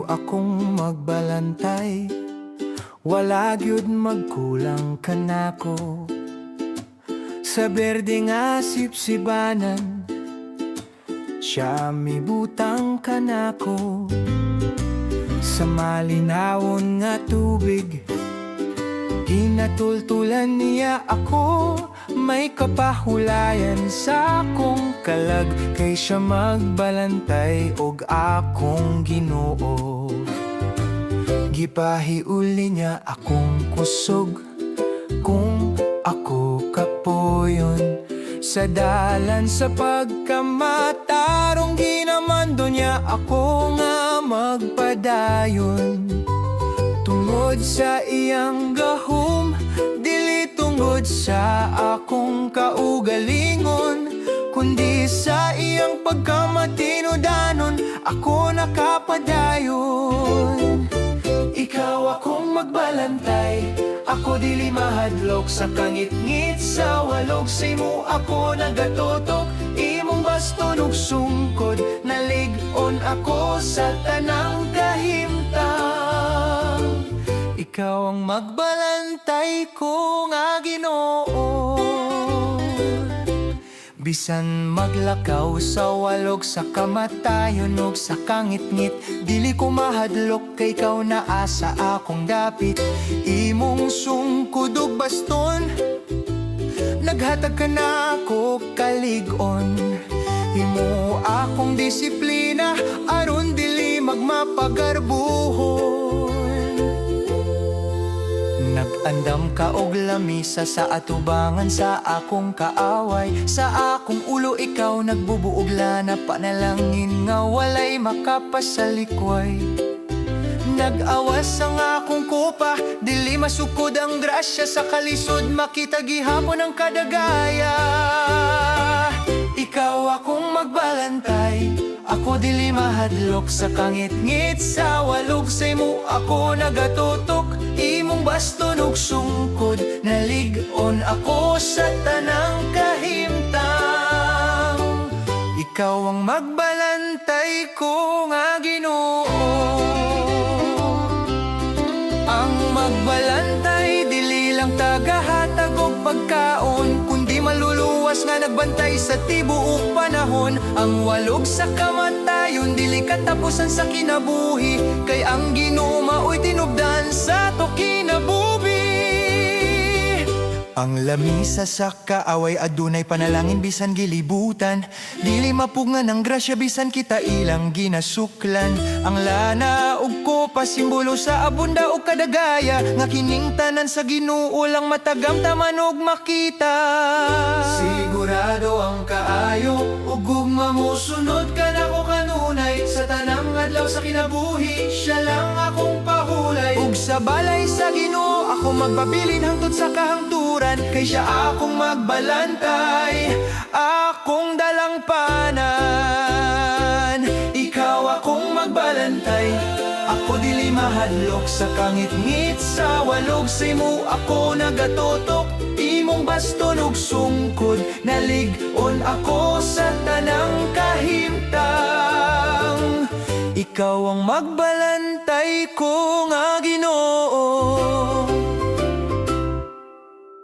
Maayo akong magbalantay, wala gyud magkulang kanako. Sa berde nga sipsibanan, siya mibutang kanako. Sa malinawon nga tubig, ginatultulan niya ako. May kapahulayan sa akong kalag, kay siya magbalantay og akong Ginoo. Gipahiuli niya akong kusog kung ako kapoyon. Sa dalan sa pagkamatarong, ginamando niya ako nga magpadayon. Tungod sa iyang gahom, dili tungod sa akong kaugalingon, kundi sa iyang pagkamatinudanon, ako nakapadayon. Ikaw akong magbalantay, ako dili mahadlok sa kangit-ngit. Sa walog sa imo ako nagatutok, imong baston ug sungkod, nalig-on ako sa tanang kahimtang. Ikaw ang magbalantay ko nga Ginoo. Bisan maglakaw sa walog sa kamatayon ug sa kangit-ngit, dili ko mahadlok kay ikaw naa sa akong dapit. Imong sungkod ug baston, naghatag ka na ako kalig-on. Imo akong disiplina aron dili magmapagarbuhon. Nag-andam ka og lamisa sa atubangan sa akong kaaway. Sa akong ulo ikaw nagbubuog lana, panalangin nga walay makapasalikway. Nag-awas ang akong kopa, dili masukod ang grasya. Sa kalisod makita gihapon ang kadagaya. Ikaw akong magbalantay, ako dili mahadlok sa kangit-ngit. Sa walog sa imo ako nagatutok, imong baston ug sungkod, nalig-on ako sa tanang kahimtang. Ikaw ang magbalantay ko nga Ginoo. Ang magbalantay dili lang tagahatag og pagkaon, kundi maluluwas nga nagbantay sa tibuok panahon. Ang walog sa kamatayon dili katapusan sa kinabuhi, kay ang Ginoo maoy tinubdan sa to kinabuhi. Ang lamisa sa kaaway adunay panalangin bisan gilibutan, dili mapugngan ang grasya bisan kita ilang ginasuklan. Ang lana ug kopa simbolo sa abunda ug kadagaya, nga kining tanan sa Ginoo lang matagamtaman ug makita. Sigurado ang kaayo ug gugma mo sunod ka nako kanunay. Sa tanang adlaw sa kinabuhi, siya lang akong pahulay. Ug sa balay sa Ginoo ako magpabilin hangtod sa kahangturan, kay siya akong magbalantay, akong dalangpanan. Ikaw akong magbalantay, ako dili mahadlok sa kangit-ngit. Sa walog sa imo ako nagatutok, imong baston ug sungkod, nalig-on ako sa tanang kahimtang. Ikaw ang magbalantay ko nga Ginoo.